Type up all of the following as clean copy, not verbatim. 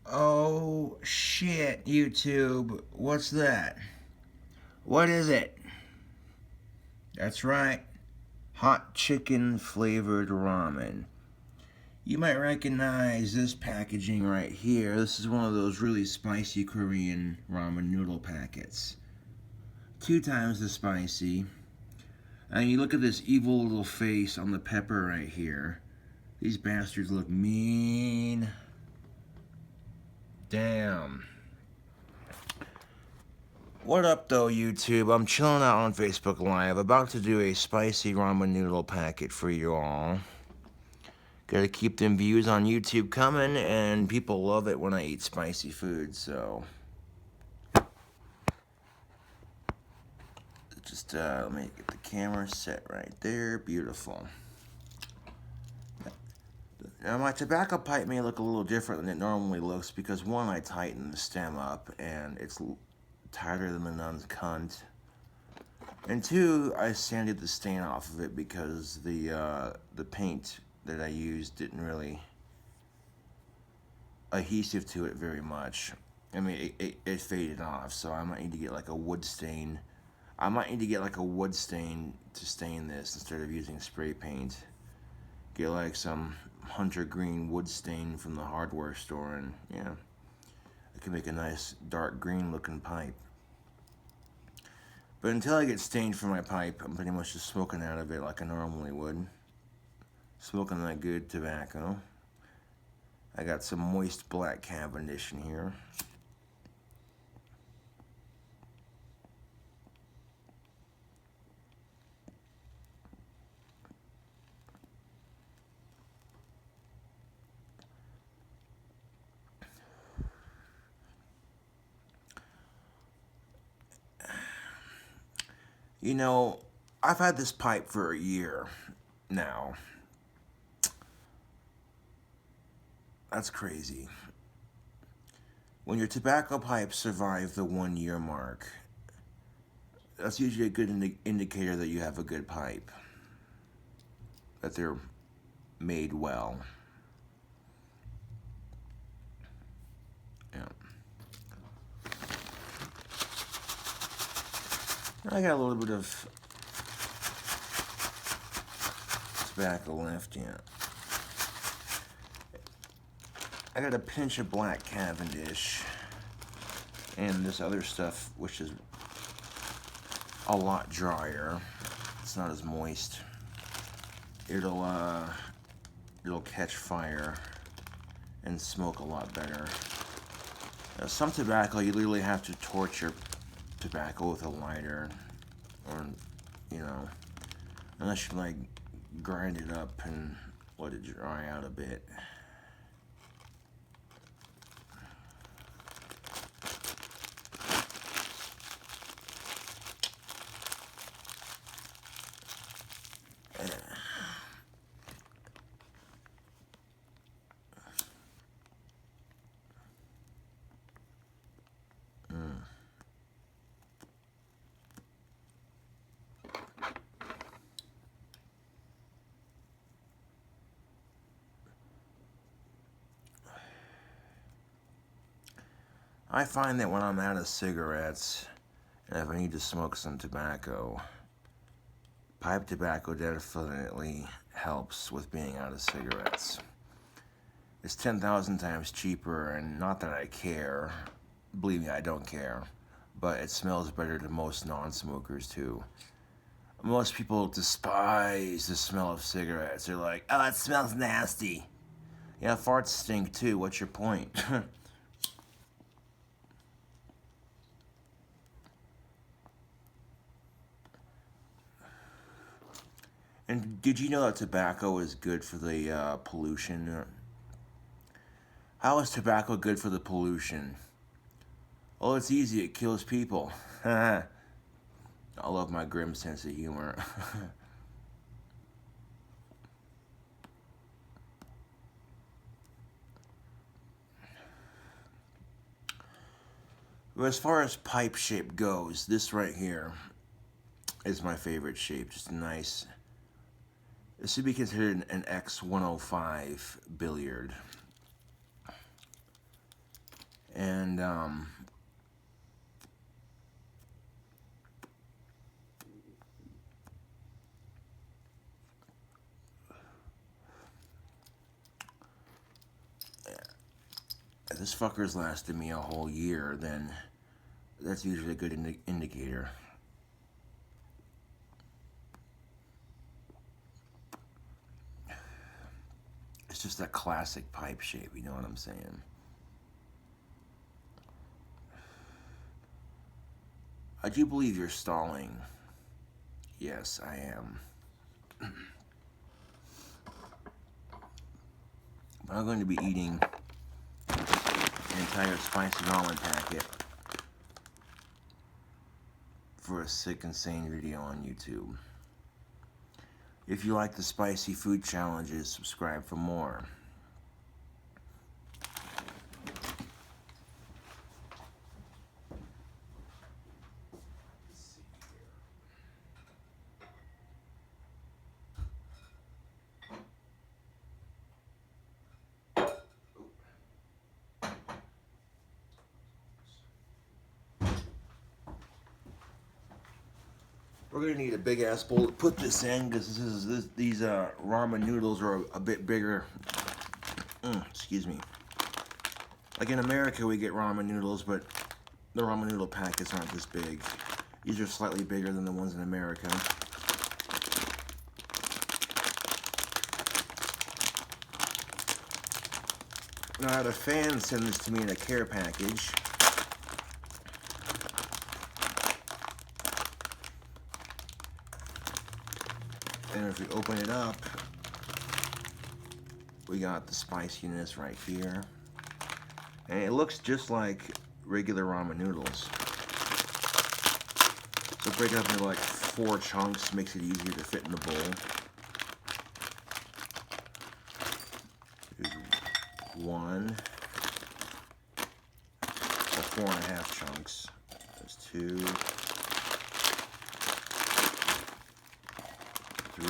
Oh shit, YouTube. What's that? What is it? That's right. Hot chicken flavored ramen. You might recognize this packaging right here. This is one of those really spicy Korean ramen noodle packets. 2 times the spicy. And you look at this evil little face on the pepper right here. These bastards look mean. Damn. What up though, YouTube? I'm chilling out on Facebook Live, about to do a spicy ramen noodle packet for you all. Gotta keep them views on YouTube coming, and people love it when I eat spicy food, so. Just, let me get the camera set right there. Beautiful. Now, my tobacco pipe may look a little different than it normally looks because, one, I tightened the stem up, and it's tighter than the nun's cunt. And two, I sanded the stain off of it because the paint that I used didn't really adhesive to it very much. I mean, it faded off, so I might need to get like a wood stain. I might need to get like a wood stain to stain this instead of using spray paint. Get like some hunter green wood stain from the hardware store, and yeah, it can make a nice dark green looking pipe. But until I get stained for my pipe, I'm pretty much just smoking out of it like I normally would. Smoking that good tobacco. I got some moist black Cavendish in here. You know, I've had this pipe for a year now. That's crazy. When your tobacco pipes survive the 1 year mark, that's usually a good indicator that you have a good pipe, that they're made well. Yeah. I got a little bit of tobacco left yet. I got a pinch of black Cavendish and this other stuff, which is a lot drier. It's not as moist. It'll catch fire and smoke a lot better. Some tobacco, you literally have to torch your tobacco with a lighter, or, you know, unless you like grind it up and let it dry out a bit. I find that when I'm out of cigarettes, and if I need to smoke some tobacco, pipe tobacco definitely helps with being out of cigarettes. It's 10,000 times cheaper, and not that I care. Believe me, I don't care. But it smells better to most non-smokers, too. Most people despise the smell of cigarettes. They're like, oh, it smells nasty. Yeah, farts stink, too. What's your point? And did you know that tobacco is good for the pollution? How is tobacco good for the pollution? Oh, it's easy. It kills people. I love my grim sense of humor. As far as pipe shape goes, this right here is my favorite shape. Just a nice. This would be considered an X105 billiard. And if this fucker's lasted me a whole year, then that's usually a good indicator. It's just that classic pipe shape, you know what I'm saying? I do believe you're stalling. Yes, I am. I'm going to be eating an entire spicy ramen packet for a sick and sane video on YouTube. If you like the spicy food challenges, subscribe for more. We're gonna need a big ass bowl to put this in because these ramen noodles are a bit bigger. Excuse me. Like in America, we get ramen noodles, but the ramen noodle packets aren't this big. These are slightly bigger than the ones in America. Now, I had a fan send this to me in a care package. And if we open it up, we got the spiciness right here. And it looks just like regular ramen noodles. So break it up into like 4 chunks, makes it easier to fit in the bowl. Here's 1. Or 4.5 chunks. There's 2. 3,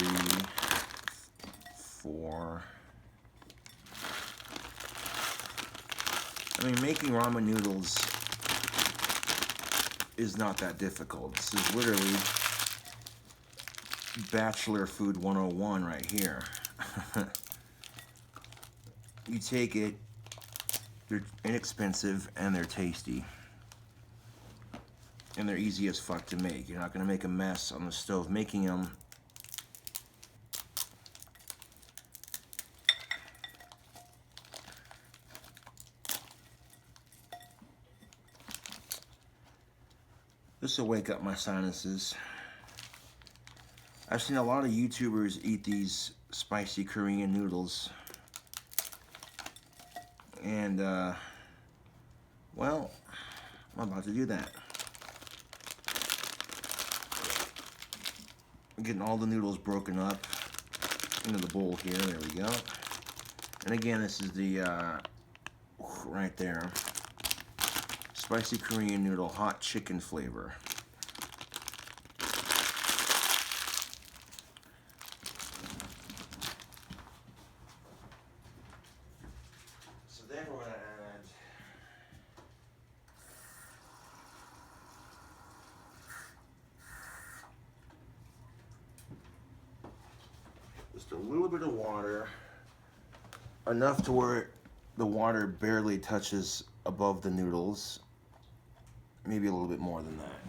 4. I mean, making ramen noodles is not that difficult. This is literally Bachelor Food 101 right here. You take it, they're inexpensive and they're tasty. And they're easy as fuck to make. You're not gonna make a mess on the stove making them. This will wake up my sinuses. I've seen a lot of YouTubers eat these spicy Korean noodles. And, well, I'm about to do that. I'm getting all the noodles broken up into the bowl here. There we go. And again, this is the, right there. Spicy Korean noodle, hot chicken flavor. So then we're going to add just a little bit of water, enough to where the water barely touches above the noodles. Maybe a little bit more than that.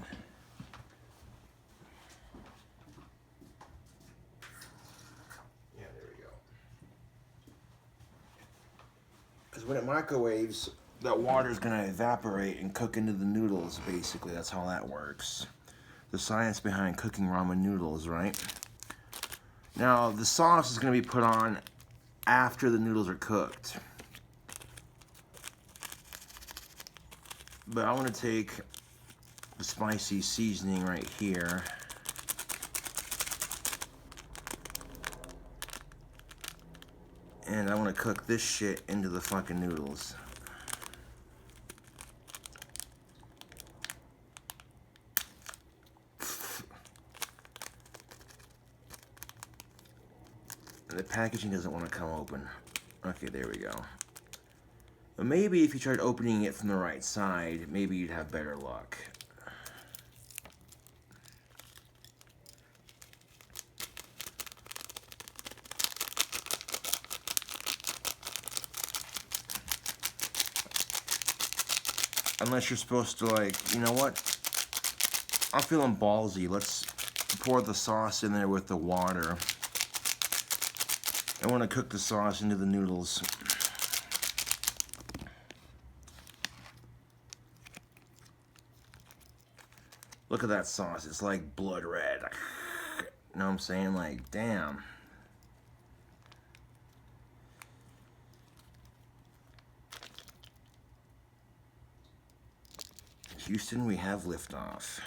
Yeah, there we go. Because when it microwaves, that water is going to evaporate and cook into the noodles, basically. That's how that works. The science behind cooking ramen noodles, right? Now, the sauce is going to be put on after the noodles are cooked. But I want to take the spicy seasoning right here. And I want to cook this shit into the fucking noodles. The packaging doesn't want to come open. Okay, there we go. But maybe if you tried opening it from the right side, maybe you'd have better luck. Unless you're supposed to, like, you know what? I'm feeling ballsy. Let's pour the sauce in there with the water. I want to cook the sauce into the noodles. Look at that sauce. It's like blood red. You know what I'm saying? Like, damn. Houston, we have liftoff.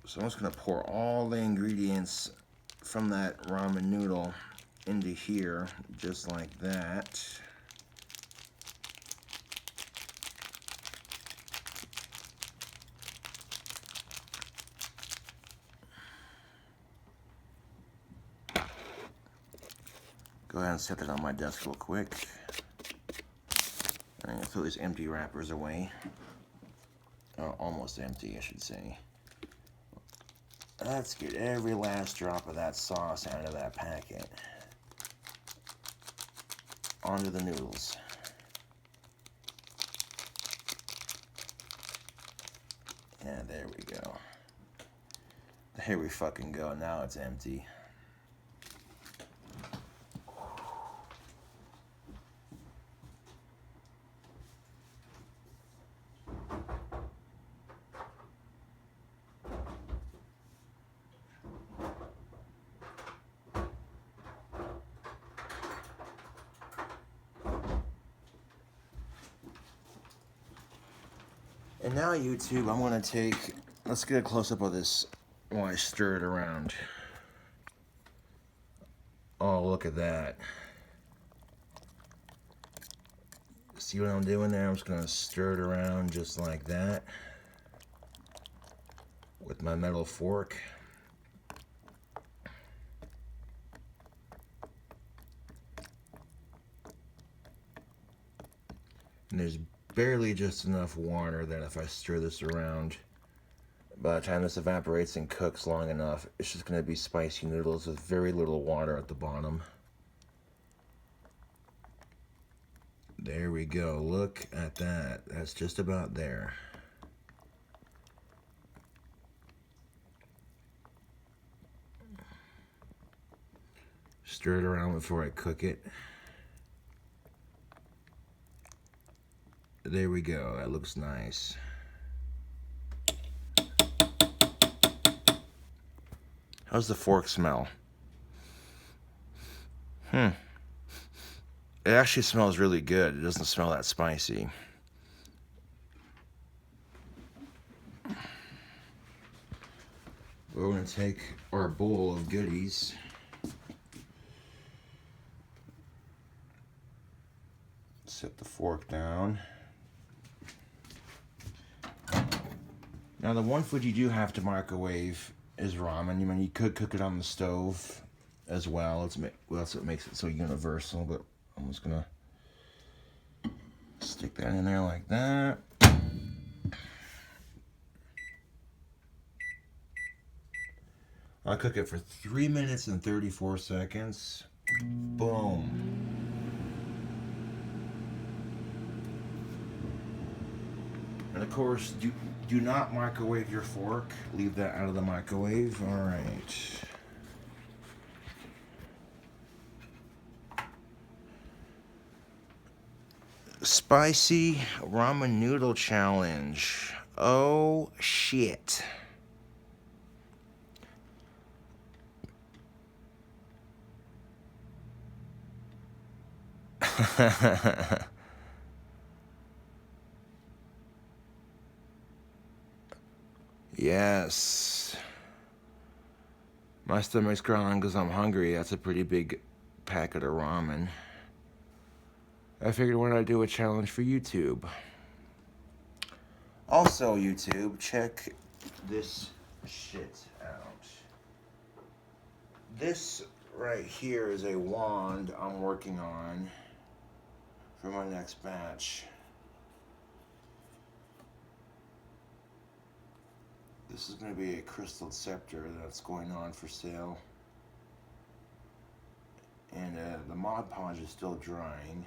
So I'm just going to pour all the ingredients from that ramen noodle into here, just like that. Go ahead and set that on my desk real quick. I'm gonna throw these empty wrappers away. Almost empty, I should say. Let's get every last drop of that sauce out of that packet onto the noodles. And there we go. There we fucking go. Now it's empty. And now, YouTube, I'm going to take, let's get a close-up of this while I stir it around. Oh, look at that. See what I'm doing there? I'm just going to stir it around just like that with my metal fork. And there's barely just enough water that if I stir this around, by the time this evaporates and cooks long enough, it's just going to be spicy noodles with very little water at the bottom. There we go. Look at that. That's just about there. Stir it around before I cook it. There we go. That looks nice. How's the fork smell? It actually smells really good. It doesn't smell that spicy. We're going to take our bowl of goodies. Set the fork down. Now, the one food you do have to microwave is ramen. I mean, you could cook it on the stove as well. That's what makes it so universal, but I'm just gonna stick that in there like that. I'll cook it for 3 minutes and 34 seconds. Boom. And of course, do not microwave your fork. Leave that out of the microwave. All right. Spicy ramen noodle challenge. Oh shit. Yes. My stomach's growling because I'm hungry. That's a pretty big packet of ramen. I figured, why not do a challenge for YouTube? Also, YouTube, check this shit out. This right here is a wand I'm working on for my next batch. This is going to be a crystal scepter that's going on for sale. And the Mod Podge is still drying.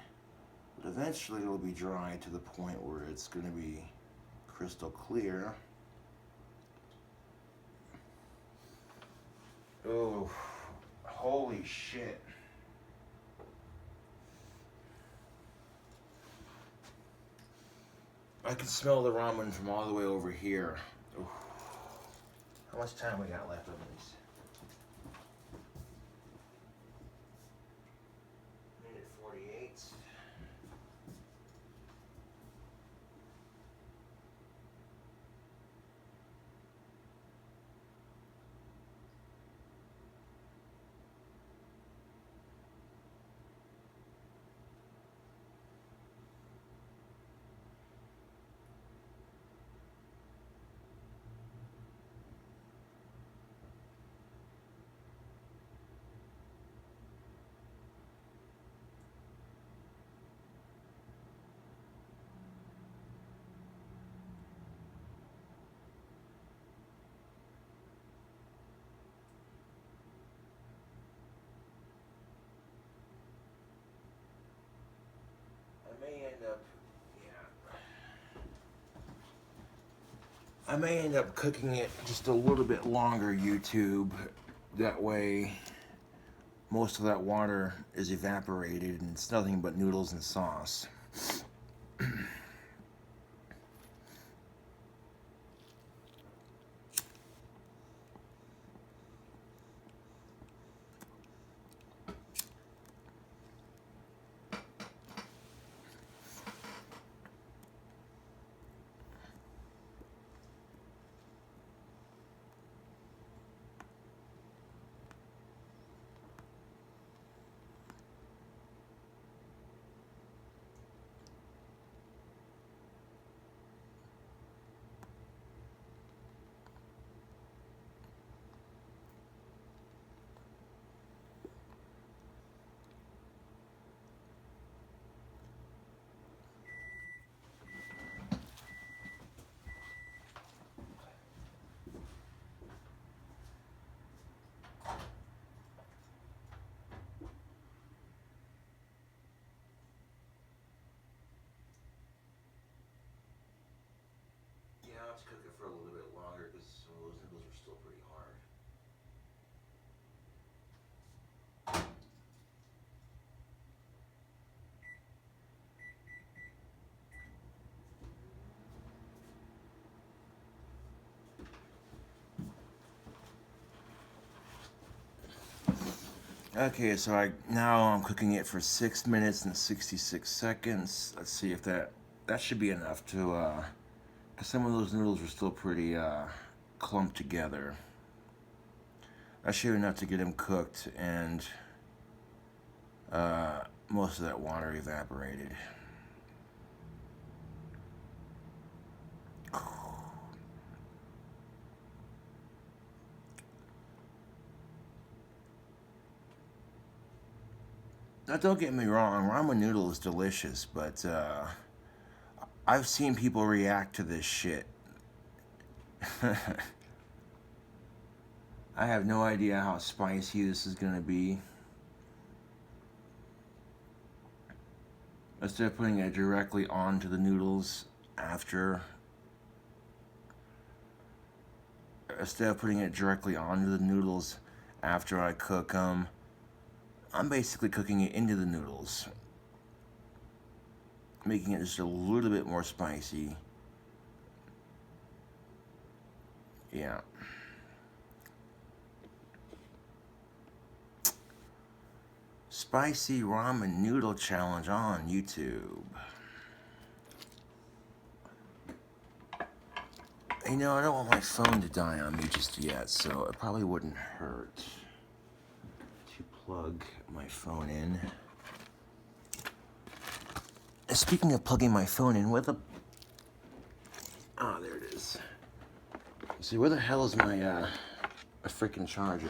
But eventually it'll be dry to the point where it's going to be crystal clear. Oh, holy shit. I can smell the ramen from all the way over here. Ooh. How much time we got left on these? Minute 48. I may end up cooking it just a little bit longer, YouTube. That way, most of that water is evaporated and it's nothing but noodles and sauce. Yeah, I'll have to cook it for a little bit longer because some of those noodles are still pretty hard. Okay, so now I'm cooking it for 6 minutes and 66 seconds. Let's see if that should be enough to, because some of those noodles are still pretty clumped together. That should be enough to get them cooked and most of that water evaporated. Now, don't get me wrong, ramen noodle is delicious, but I've seen people react to this shit. I have no idea how spicy this is gonna be. Instead of putting it directly onto the noodles after I cook them, I'm basically cooking it into the noodles, making it just a little bit more spicy. Yeah. Spicy ramen noodle challenge on YouTube. You know, I don't want my phone to die on me just yet, so it probably wouldn't hurt to plug my phone in. Speaking of plugging my phone in, where the... Ah, there it is. See, where the hell is my freaking charger?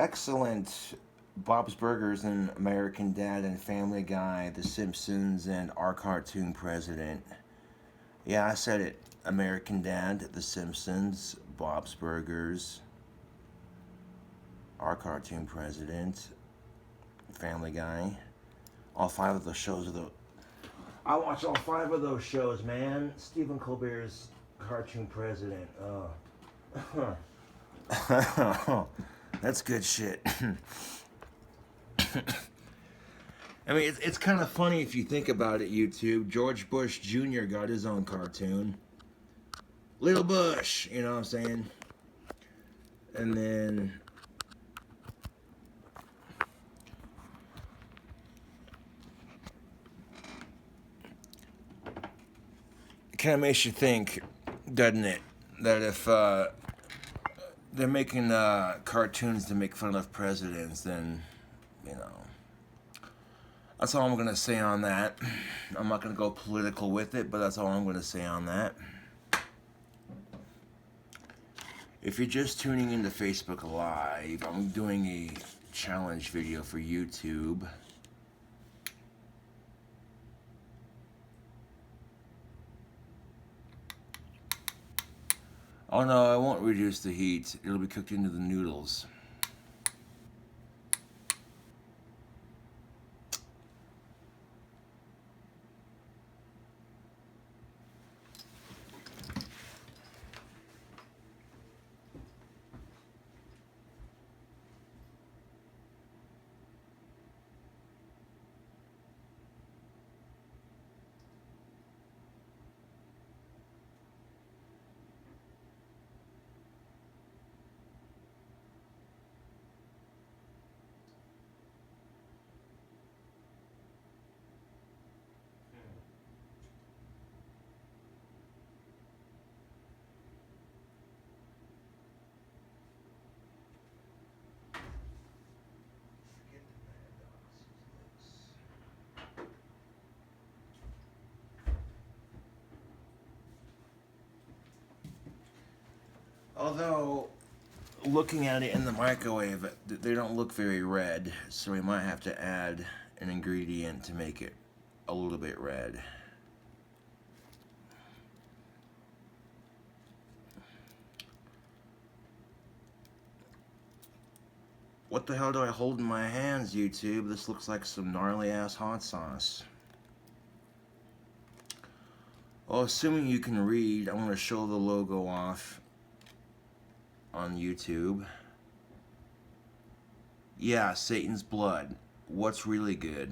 Excellent. Bob's Burgers and American Dad and Family Guy, The Simpsons, and Our Cartoon President. Yeah, I said it. American Dad, The Simpsons, Bob's Burgers, Our Cartoon President, Family Guy. All five of those shows are the. I watch all five of those shows, man. Stephen Colbert's Cartoon President. That's good shit. I mean, it's kind of funny if you think about it, YouTube. George Bush Jr. got his own cartoon. Little Bush, you know what I'm saying? And then it kind of makes you think, doesn't it? That if they're making cartoons to make fun of presidents, then, you know. That's all I'm going to say on that. I'm not going to go political with it, but that's all I'm going to say on that. If you're just tuning into Facebook Live, I'm doing a challenge video for YouTube. Oh no, I won't reduce the heat. It'll be cooked into the noodles. Although, looking at it in the microwave, they don't look very red, so we might have to add an ingredient to make it a little bit red. What the hell do I hold in my hands, YouTube? This looks like some gnarly ass hot sauce. Well, assuming you can read, I'm going to show the logo off on YouTube. Yeah, Satan's blood. What's really good?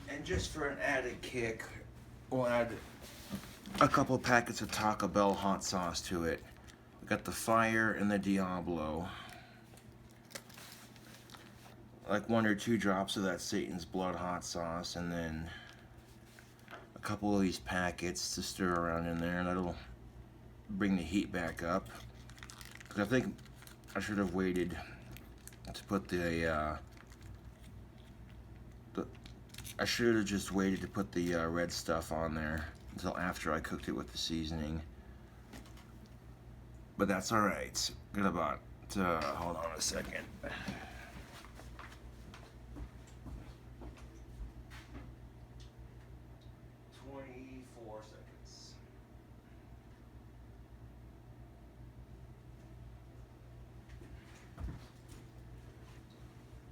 And just for an added kick, we'll add a couple packets of Taco Bell hot sauce to it. We got the Fire and the Diablo. Like 1 or 2 drops of that Satan's blood hot sauce, and then a couple of these packets to stir around in there, and that'll bring the heat back up. Because I think I should have waited to put I should have just waited to put the red stuff on there until after I cooked it with the seasoning. But that's alright. Got about, hold on a second.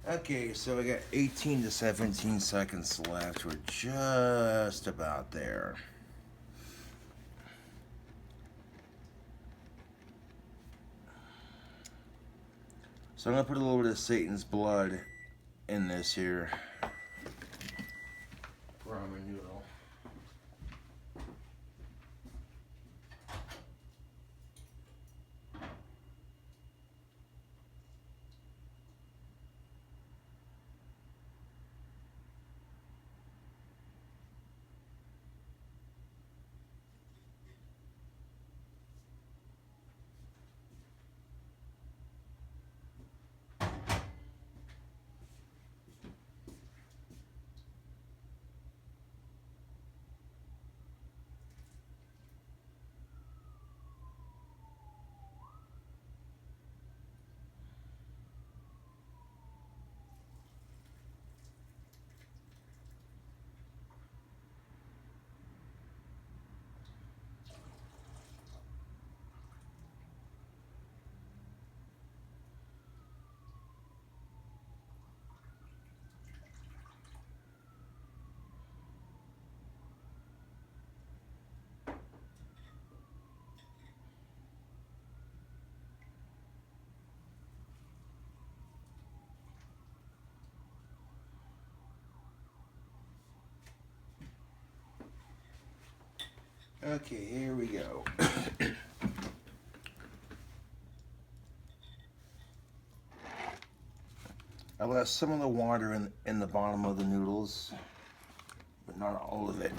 Okay, so we got 18 to 17 seconds left. We're just about there. So I'm gonna put a little bit of Satan's blood in this here ramen noodle. Okay, here we go. I left some of the water in the bottom of the noodles, but not all of it.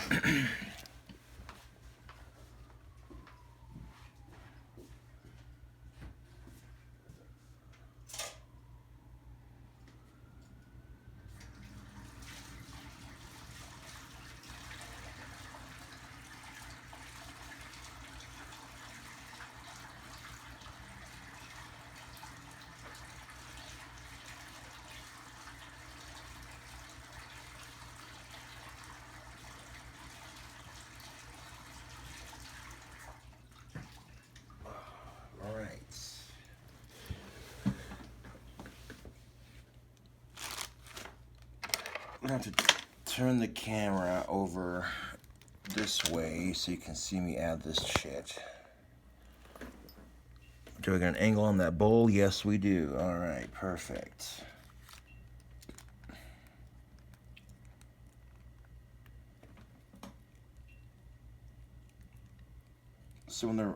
All right. I'm gonna have to turn the camera over this way so you can see me add this shit. Do we got an angle on that bowl? Yes, we do. All right, perfect. So when they're,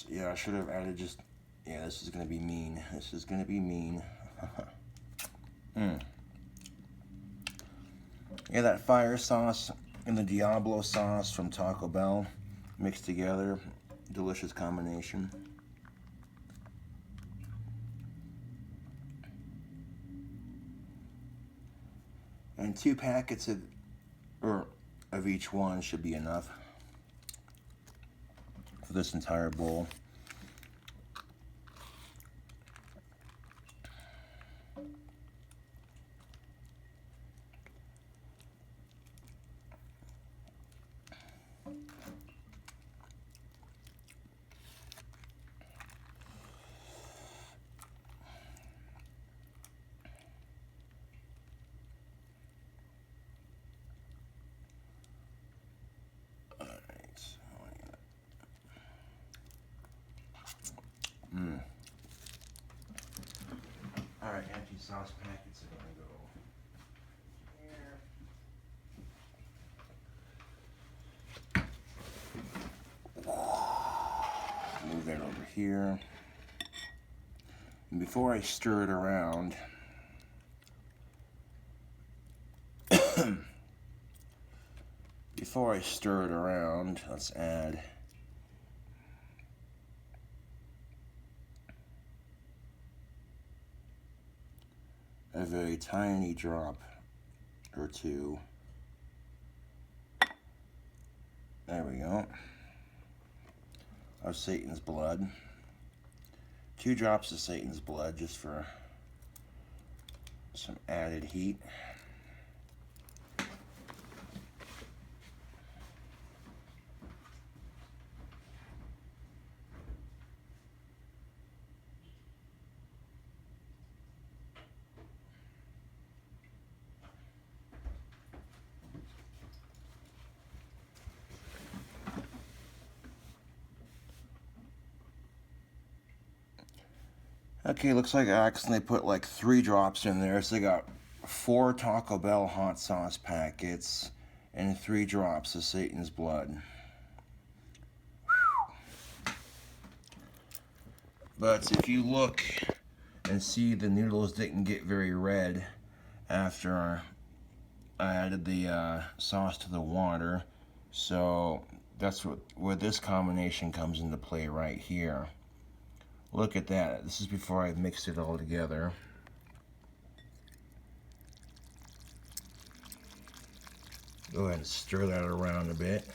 yeah, I should have added just, yeah, this is gonna be mean. This is gonna be mean. Yeah, that fire sauce and the Diablo sauce from Taco Bell mixed together, delicious combination. And 2 packets of each one should be enough for this entire bowl. Alright, empty sauce packets are gonna go here. Move that over here. And before I stir it around, let's add a very tiny drop or two. There we go. Of Satan's blood. 2 drops of Satan's blood just for some added heat. Okay, looks like I accidentally put like 3 drops in there. So I got 4 Taco Bell hot sauce packets and 3 drops of Satan's blood. But if you look and see, the noodles didn't get very red after I added the sauce to the water. So that's where this combination comes into play right here. Look at that. This is before I mixed it all together. Go ahead and stir that around a bit.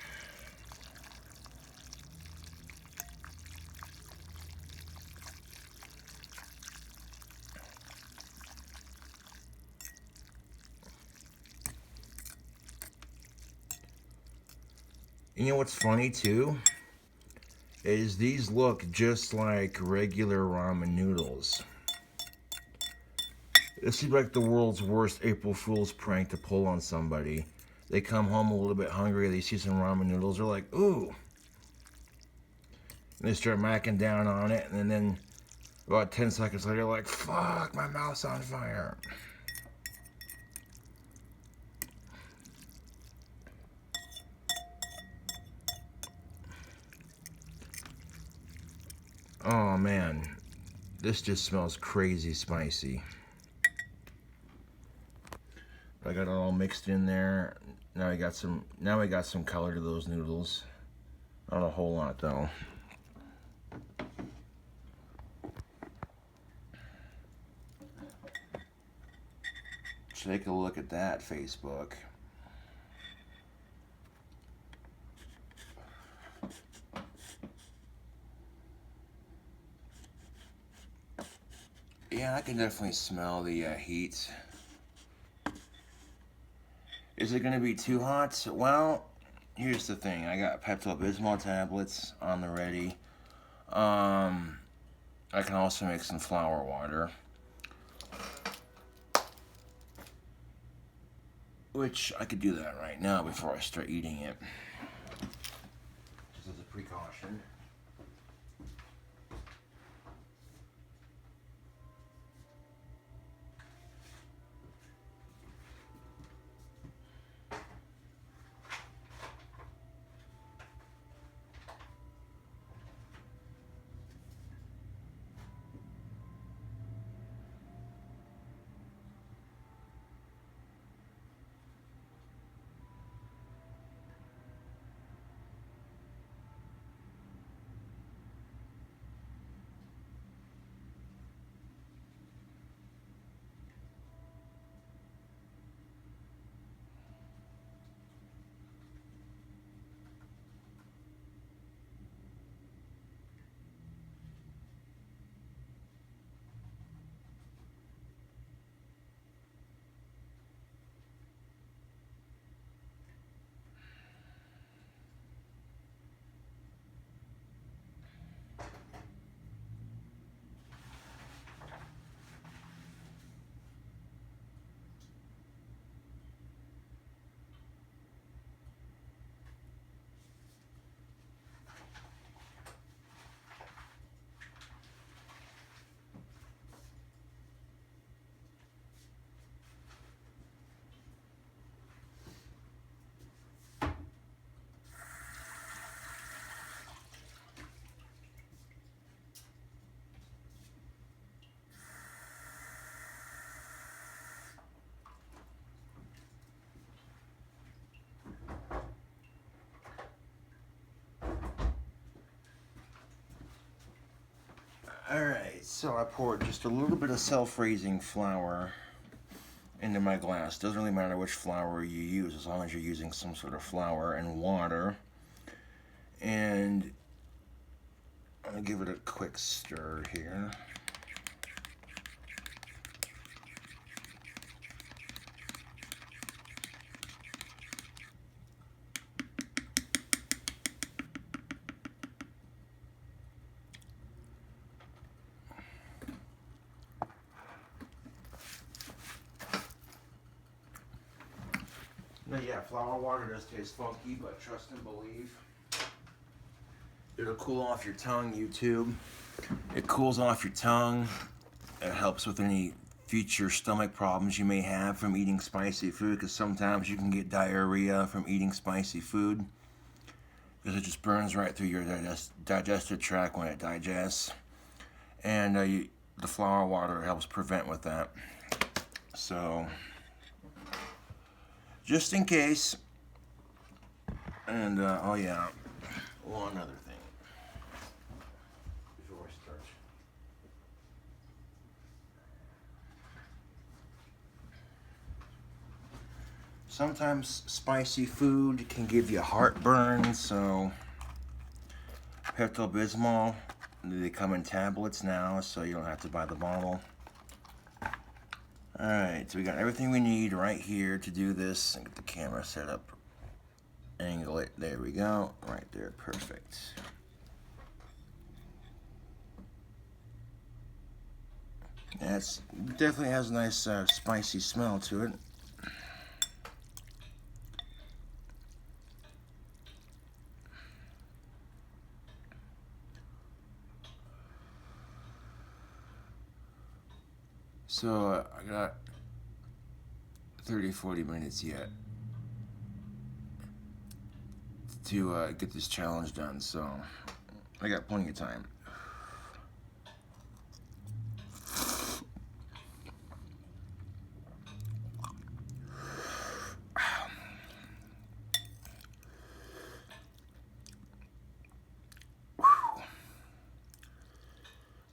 You know what's funny too? Is these look just like regular ramen noodles. This seems like the world's worst April Fool's prank to pull on somebody. They come home a little bit hungry, they see some ramen noodles, they're like, ooh. And they start macking down on it, and then about 10 seconds later, like, fuck, my mouth's on fire. Oh man, this just smells crazy spicy. I got it all mixed in there. Now I got some color to those noodles. Not a whole lot though. Take a look at that, Facebook. Yeah, I can definitely smell the heat. Is it going to be too hot? Well, here's the thing. I got Pepto-Bismol tablets on the ready. I can also make some flour water, which I could do that right now before I start eating it, just as a precaution. Alright, so I poured just a little bit of self-raising flour into my glass. Doesn't really matter which flour you use as long as you're using some sort of flour and water. And I'm going to give it a quick stir here. Now, yeah, flour water does taste funky, but trust and believe. It'll cool off your tongue, YouTube. It cools off your tongue. It helps with any future stomach problems you may have from eating spicy food, because sometimes you can get diarrhea from eating spicy food because it just burns right through your digestive tract when it digests. And the flour water helps prevent with that. So, just in case. And, oh yeah, one other thing before I start. Sometimes spicy food can give you heartburn, so Pepto-Bismol, they come in tablets now, so you don't have to buy the bottle. Alright, so we got everything we need right here to do this. And get the camera set up. Angle it. There we go. Right there. Perfect. Yeah, it definitely has a nice spicy smell to it. So I got 30-40 minutes yet to get this challenge done, so I got plenty of time.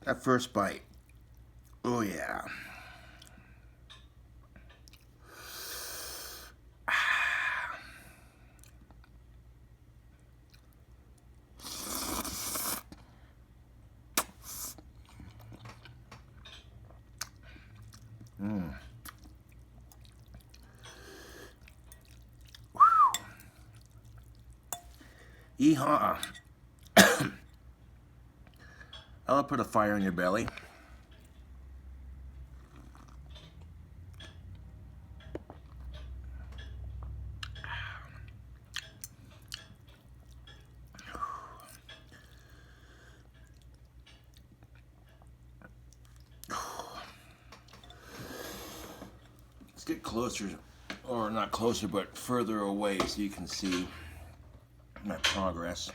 That first bite, oh yeah. Yeehaw. I'll put a fire in your belly. Let's get closer, or not closer, but further away so you can see my progress.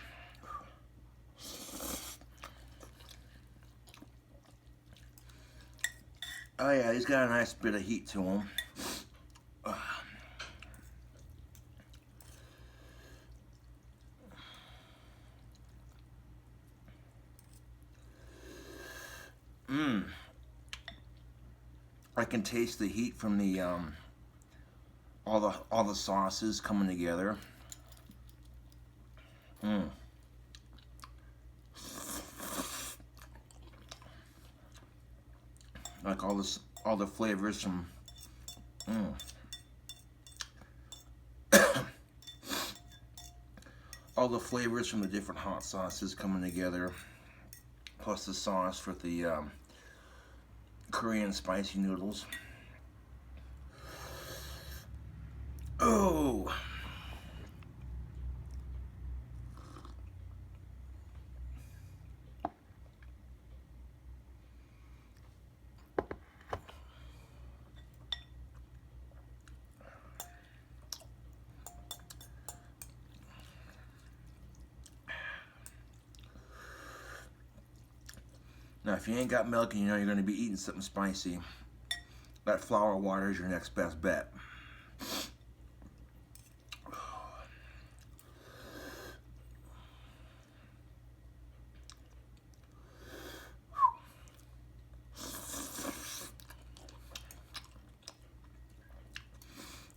Oh yeah, he's got a nice bit of heat to him. I can taste the heat from the all the sauces coming together. Like all the flavors from. All the flavors from the different hot sauces coming together, plus the sauce for the Korean spicy noodles. Oh! Now, if you ain't got milk and you know you're going to be eating something spicy, that flour water is your next best bet.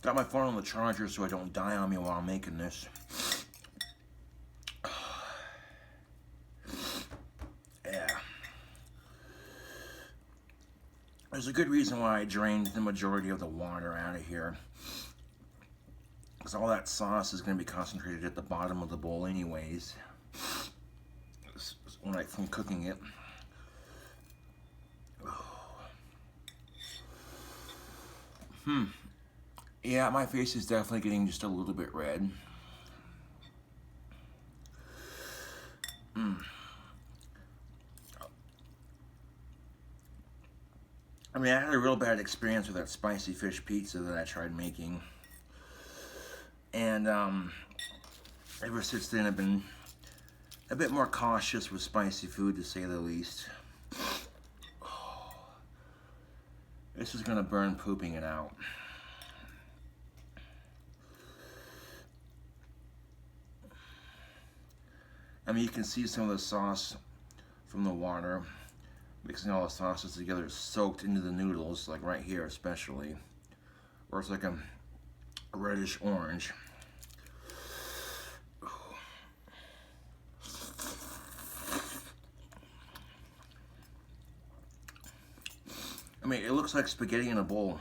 Got my phone on the charger so I don't die on me while I'm making this. Yeah. There's a good reason why I drained the majority of the water out of here. Because all that sauce is going to be concentrated at the bottom of the bowl anyways. Like from cooking it. Yeah, my face is definitely getting just a little bit red. I mean, I had a real bad experience with that spicy fish pizza that I tried making. And ever since then, I've been a bit more cautious with spicy food, to say the least. This is gonna burn pooping it out. I mean, you can see some of the sauce from the water. Mixing all the sauces together, soaked into the noodles, like right here especially. Where it's like a reddish orange. I mean, it looks like spaghetti in a bowl.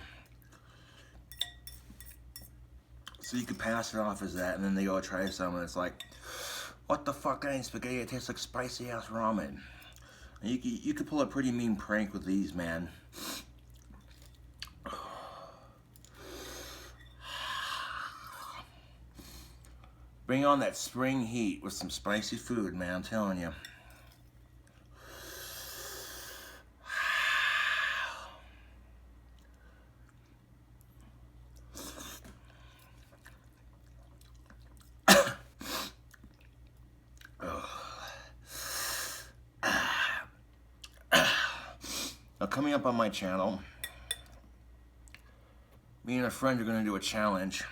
So you could pass it off as that, and then they go try some, and it's like, what the fuck, that ain't spaghetti, it tastes like spicy ass ramen. And you could pull a pretty mean prank with these, man. Bring on that spring heat with some spicy food, man, I'm telling you. Now, coming up on my channel, me and a friend are going to do a challenge.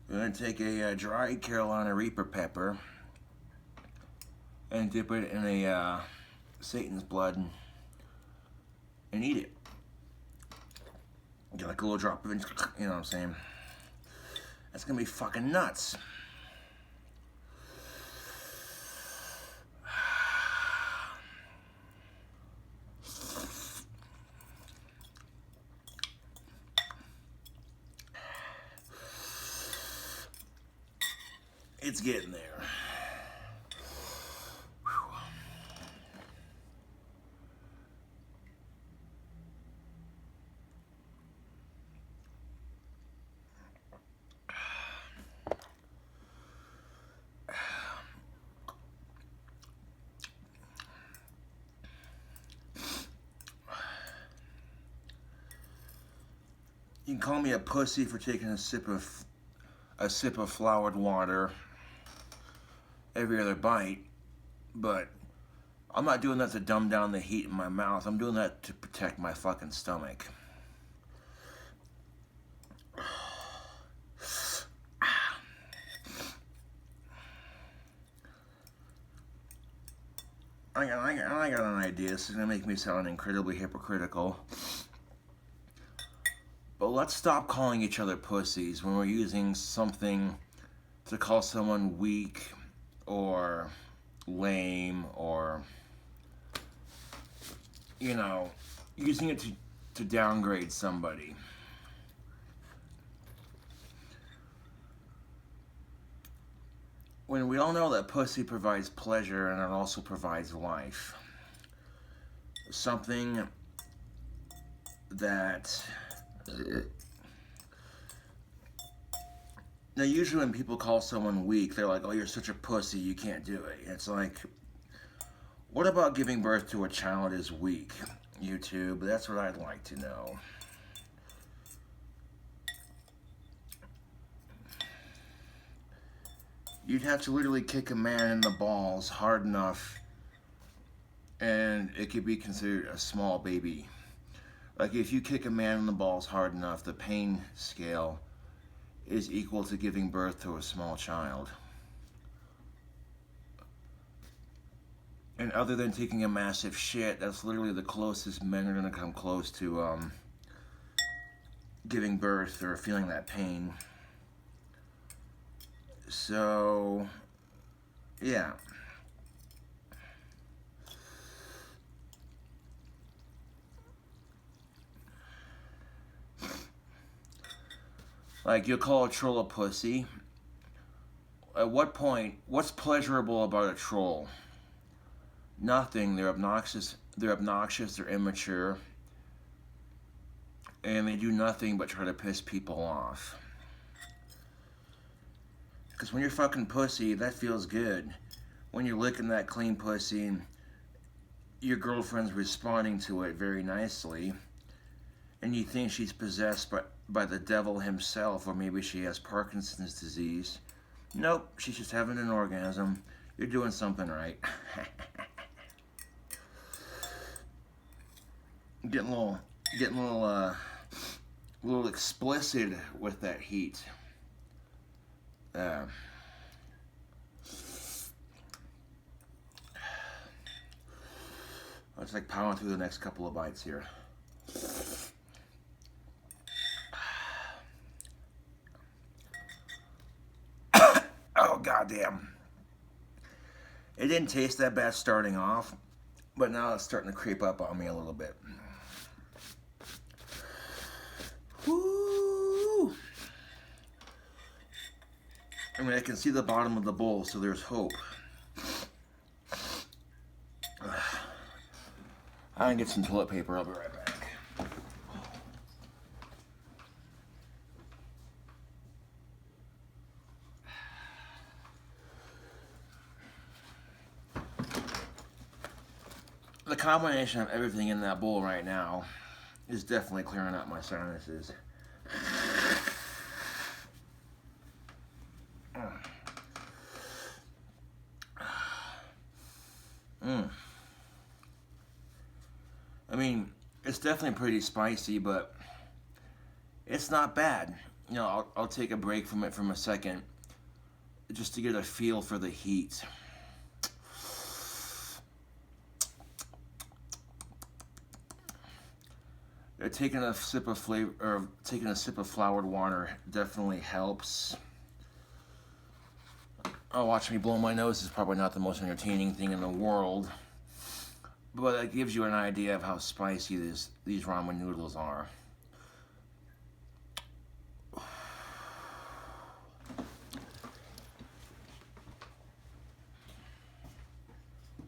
We're going to take a dried Carolina Reaper pepper and dip it in a Satan's blood and eat it. Get like a little drop of it, you know what I'm saying? That's going to be fucking nuts. It's getting there. You can call me a pussy for taking a sip of floured water every other bite, but I'm not doing that to dumb down the heat in my mouth. I'm doing that to protect my fucking stomach. I got an idea. This is gonna make me sound incredibly hypocritical. But let's stop calling each other pussies when we're using something to call someone weak or lame, or, you know, using it to downgrade somebody. When we all know that pussy provides pleasure and it also provides life. Something that... Now, usually when people call someone weak, they're like, oh, you're such a pussy, you can't do it. It's like, what about giving birth to a child is weak, YouTube? That's what I'd like to know. You'd have to literally kick a man in the balls hard enough, and it could be considered a small baby. Like, if you kick a man in the balls hard enough, the pain scale is equal to giving birth to a small child. And other than taking a massive shit, that's literally the closest men are going to come close to giving birth or feeling that pain. So, yeah. Like, you'll call a troll a pussy. At what point, what's pleasurable about a troll? Nothing. They're obnoxious, they're immature, and they do nothing but try to piss people off. Because when you're fucking pussy, that feels good. When you're licking that clean pussy, your girlfriend's responding to it very nicely, and you think she's possessed by the devil himself, or maybe she has Parkinson's disease. Nope, she's just having an orgasm. You're doing something right. Getting a little explicit with that heat. Let's like powering through the next couple of bites here. Oh, goddamn. It didn't taste that bad starting off, but now it's starting to creep up on me a little bit. Woo! I mean, I can see the bottom of the bowl, so there's hope. I can get some toilet paper. I'll be right back. The combination of everything in that bowl right now is definitely clearing out my sinuses. I mean, it's definitely pretty spicy, but it's not bad. You know, I'll take a break from it for a second just to get a feel for the heat. Taking a sip of floured water definitely helps. Oh, watch me blow my nose is probably not the most entertaining thing in the world, but that gives you an idea of how spicy these ramen noodles are.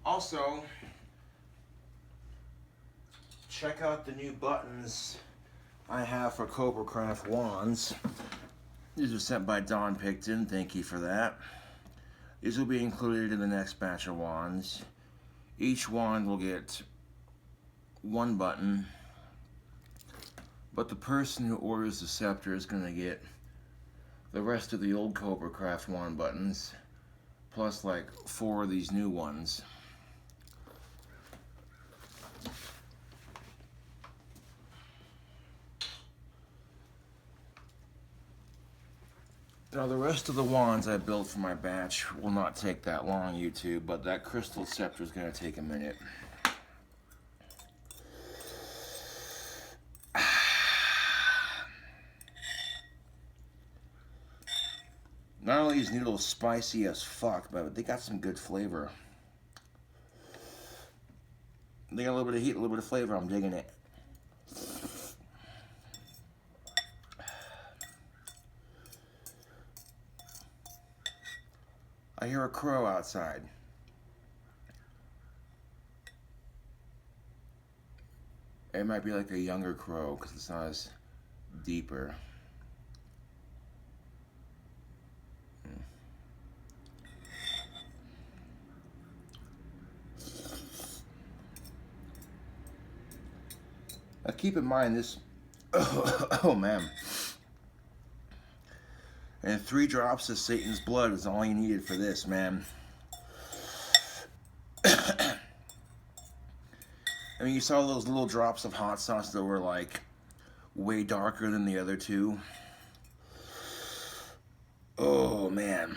Also, check out the new buttons I have for Cobra Craft wands. These are sent by Don Picton. Thank you for that. These will be included in the next batch of wands. Each wand will get one button, but the person who orders the scepter is going to get the rest of the old Cobra Craft wand buttons, plus like 4 of these new ones. Now the rest of the wands I built for my batch will not take that long, YouTube, but that crystal scepter is going to take a minute. Not only is noodles spicy as fuck, but they got some good flavor. They got a little bit of heat, a little bit of flavor. I'm digging it. I hear a crow outside. It might be like a younger crow because it's not as deeper. Now keep in mind this, oh man. And 3 drops of Satan's blood is all you needed for this, man. I mean, you saw those little drops of hot sauce that were like way darker than the other 2. Oh, man.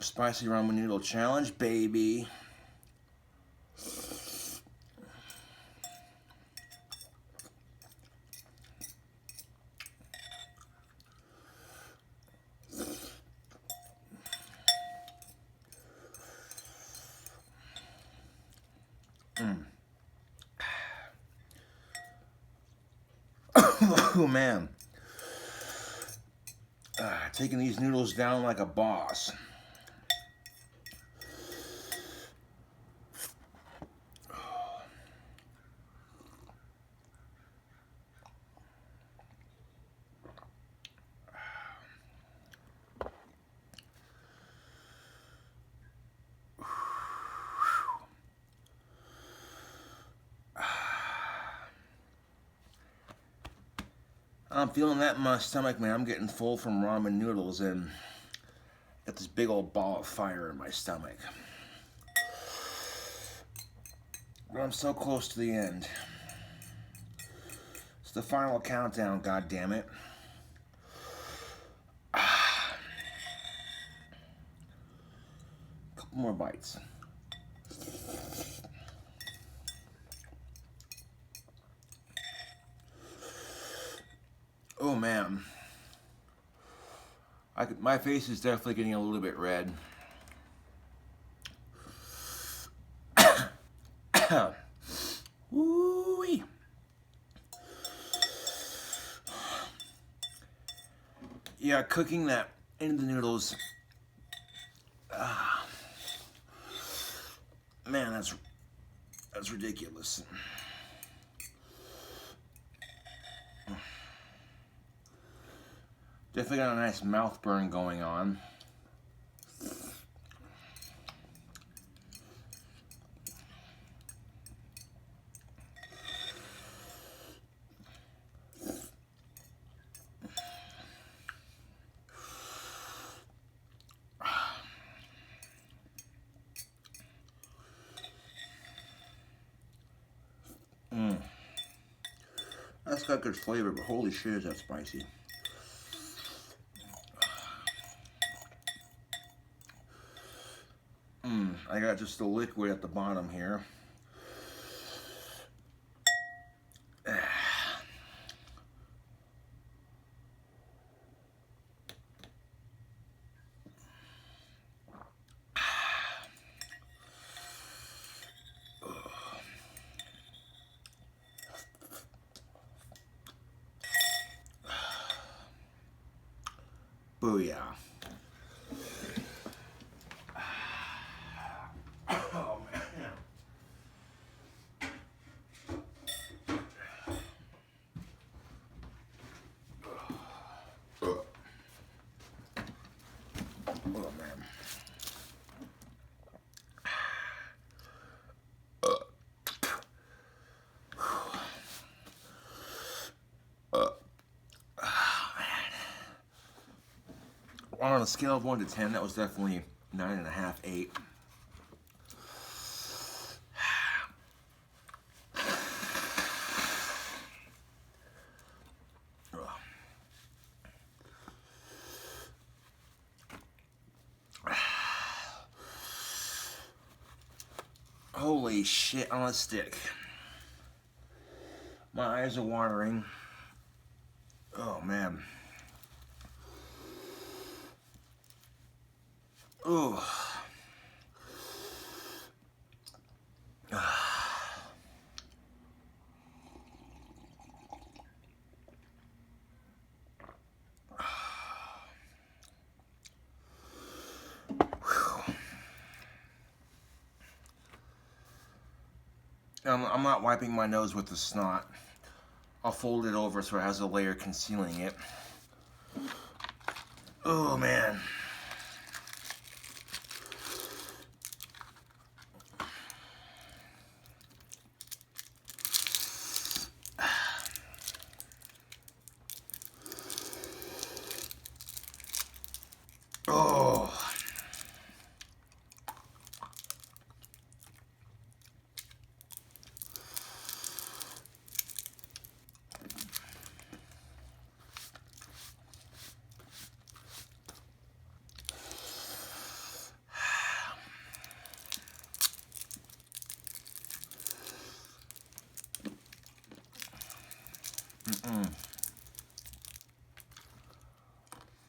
Spicy ramen noodle challenge, baby. Oh man. Taking these noodles down like a boss. I'm feeling that in my stomach, man. I'm getting full from ramen noodles and got this big old ball of fire in my stomach. But I'm so close to the end. It's the final countdown, god damn it. Couple more bites. Oh man. My face is definitely getting a little bit red. Woo-wee. Yeah, cooking that into the noodles. Man, that's ridiculous. Definitely got a nice mouth burn going on. That's got good flavor, but holy shit, is that spicy. I got just the liquid at the bottom here. Booyah. Oh, man. Oh, man. On a scale of 1 to 10, that was definitely 9.5, 8. Holy shit on a stick. My eyes are watering. Oh, man. Oh. I'm not wiping my nose with the snot. I'll fold it over so it has a layer concealing it. Oh, man. Oh.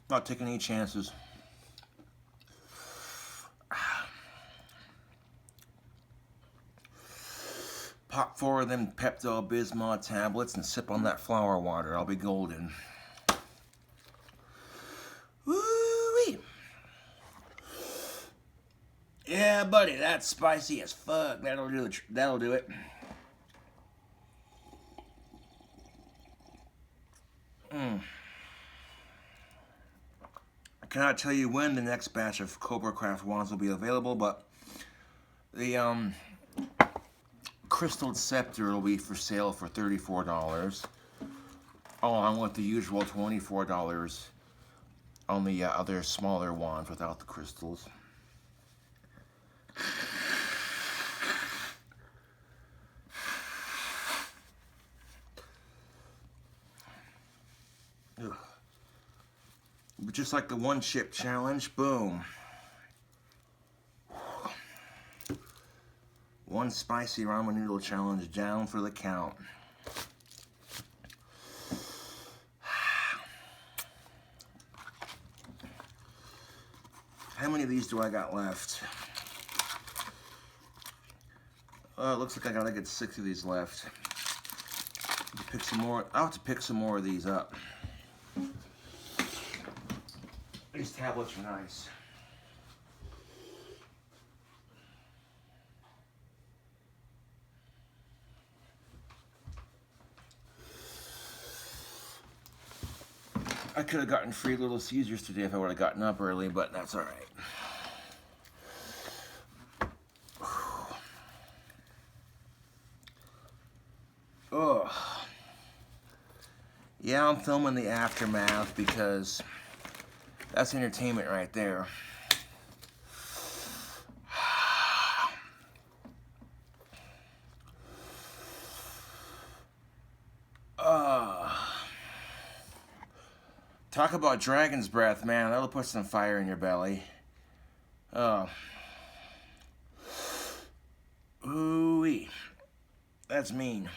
Not taking any chances. Pop 4 of them Pepto-Bismol tablets and sip on that flower water. I'll be golden. Woo-wee! Yeah, buddy, that's spicy as fuck. That'll do it. That'll do it. I cannot tell you when the next batch of Cobra Craft wands will be available, but the Crystal Scepter will be for sale for $34. along with the usual $24 on the other smaller wands without the crystals. Ugh. Just like the one chip challenge, boom. One spicy ramen noodle challenge down for the count. How many of these do I got left? It looks like I got a good 6 of these left. Pick some more. I'll have to pick some more of these up. These tablets are nice. I could have gotten free Little Caesars today if I would have gotten up early, but that's all right. Ugh. Yeah, I'm filming the aftermath because that's entertainment right there. Talk about dragon's breath, man. That'll put some fire in your belly. Ooh-wee. That's mean.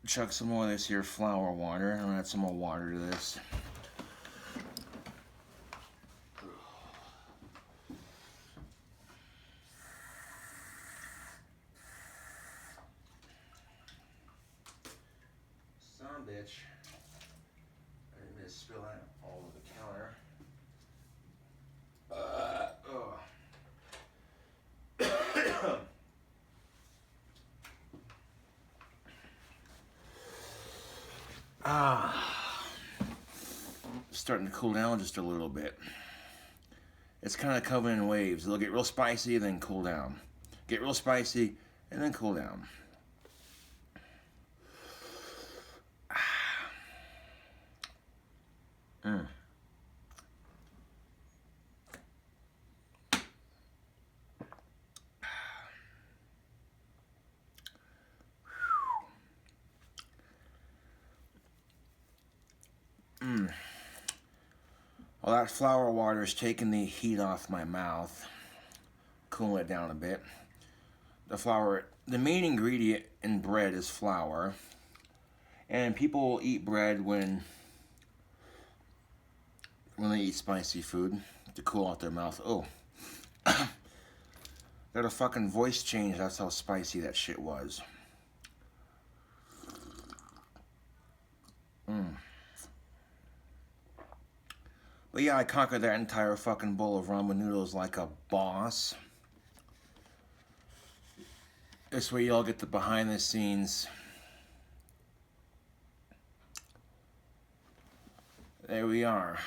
Chuck some more of this here flour water. I'm gonna add some more water to this. Son of a bitch. I didn't mean to spill that all over the counter. Starting to cool down just a little bit. It's kind of coming in waves. It'll get real spicy and then cool down. Get real spicy and then cool down. Well, that flour water is taking the heat off my mouth, cooling it down a bit. The flour, the main ingredient in bread is flour, and people eat bread when they eat spicy food to cool out their mouth. Oh, got a fucking voice change. That's how spicy that shit was. But yeah, I conquered that entire fucking bowl of ramen noodles like a boss. This way y'all get the behind the scenes. There we are.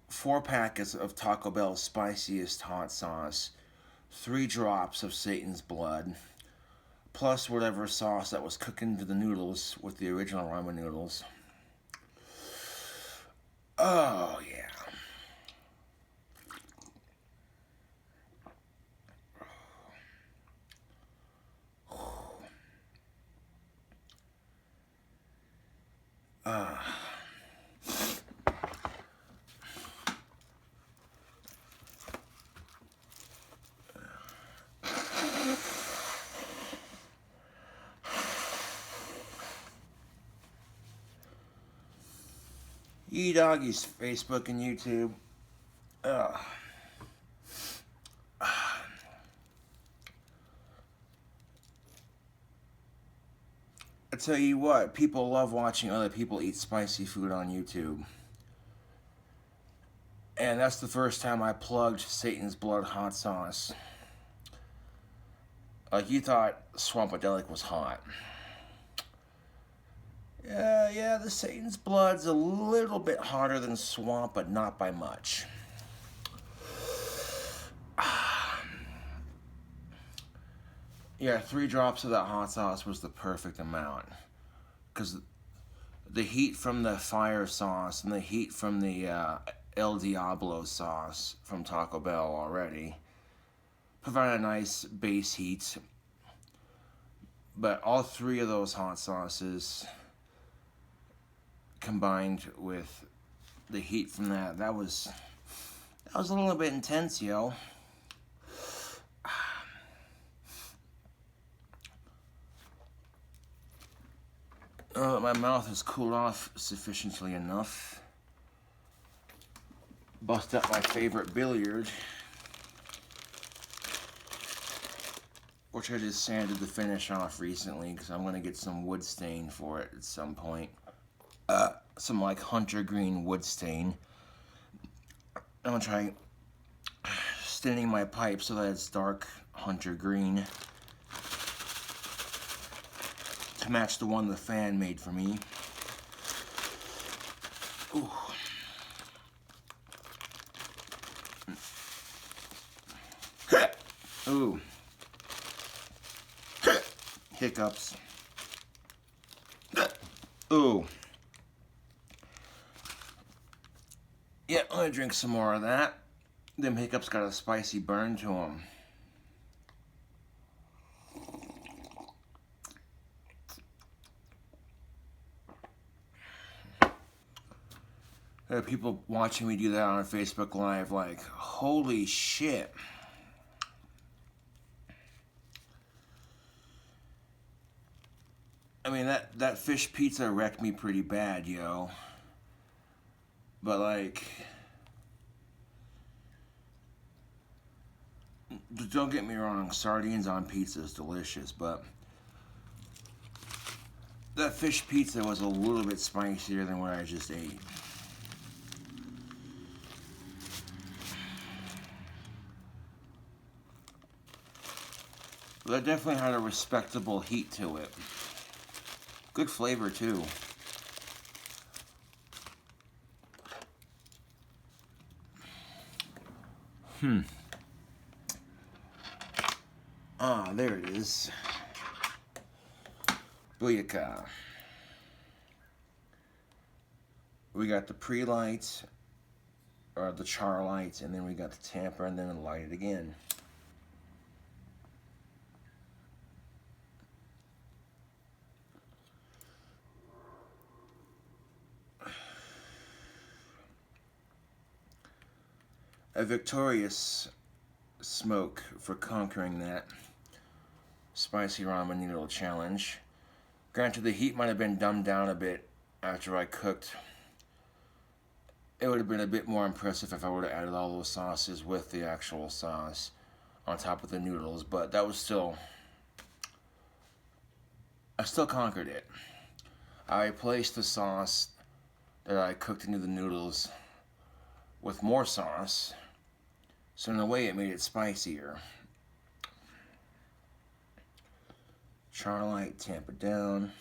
4 packets of Taco Bell's spiciest hot sauce. 3 drops of Satan's blood. Plus whatever sauce that was cooking to the noodles with the original ramen noodles. Oh, yeah. Doggies, Facebook and YouTube. I tell you what, people love watching other people eat spicy food on YouTube. And that's the first time I plugged Satan's Blood hot sauce. Like, you thought Swampadelic was hot. Yeah, the Satan's Blood's a little bit hotter than Swamp, but not by much. Yeah, 3 drops of that hot sauce was the perfect amount. Because the heat from the fire sauce and the heat from the El Diablo sauce from Taco Bell already provide a nice base heat. But all 3 of those hot sauces combined with the heat from that was a little bit intense, yo. My mouth has cooled off sufficiently enough. Bust up my favorite billiard, which I just sanded the finish off recently because I'm going to get some wood stain for it at some point. Some like hunter green wood stain. I'm going to try staining my pipe so that it's dark hunter green to match the one the fan made for me. Ooh. Ooh. Hiccups. Ooh. Yeah, I'm gonna drink some more of that. Them hiccups got a spicy burn to them. There are people watching me do that on Facebook Live like, holy shit. I mean, that fish pizza wrecked me pretty bad, yo. But like, don't get me wrong, sardines on pizza is delicious, but that fish pizza was a little bit spicier than what I just ate. But that definitely had a respectable heat to it. Good flavor too. Ah, there it is. Booyaka. We got the pre-light, or the char light, and then we got the tamper, and then light it again. A victorious smoke for conquering that spicy ramen noodle challenge. Granted, the heat might have been dumbed down a bit after I cooked. It would have been a bit more impressive if I would have added all those sauces with the actual sauce on top of the noodles, but that was still... I still conquered it. I replaced the sauce that I cooked into the noodles with more sauce, so in a way it made it spicier. Char light, tamp it down.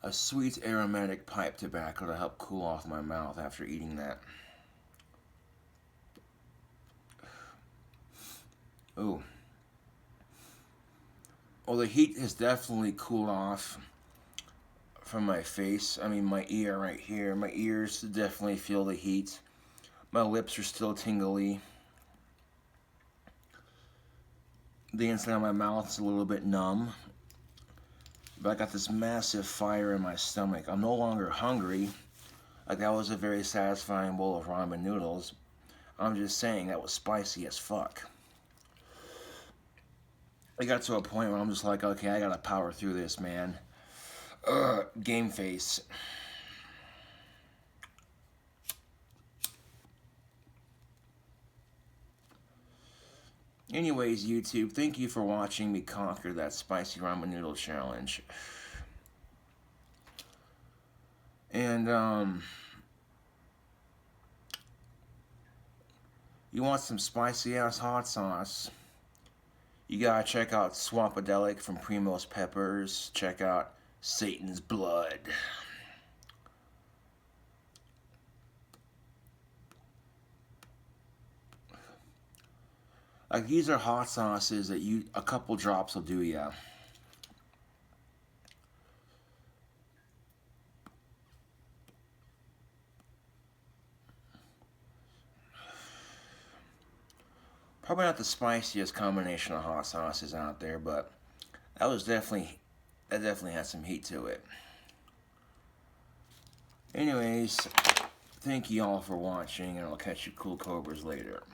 A sweet aromatic pipe tobacco to help cool off my mouth after eating that. Ooh. Well, the heat has definitely cooled off from my face. I mean, my ear right here. My ears definitely feel the heat. My lips are still tingly. The inside of my mouth is a little bit numb. But I got this massive fire in my stomach. I'm no longer hungry. Like, that was a very satisfying bowl of ramen noodles. I'm just saying, that was spicy as fuck. I got to a point where I'm just like, okay, I gotta power through this, man. Game face. Anyways, YouTube, thank you for watching me conquer that spicy ramen noodle challenge. And, you want some spicy-ass hot sauce, you gotta check out Swampadelic from Primo's Peppers. Check out Satan's blood. Like, these are hot sauces that a couple drops will do ya. Probably not the spiciest combination of hot sauces out there, but that definitely had some heat to it. Anyways, thank you all for watching, and I'll catch you cool cobras later.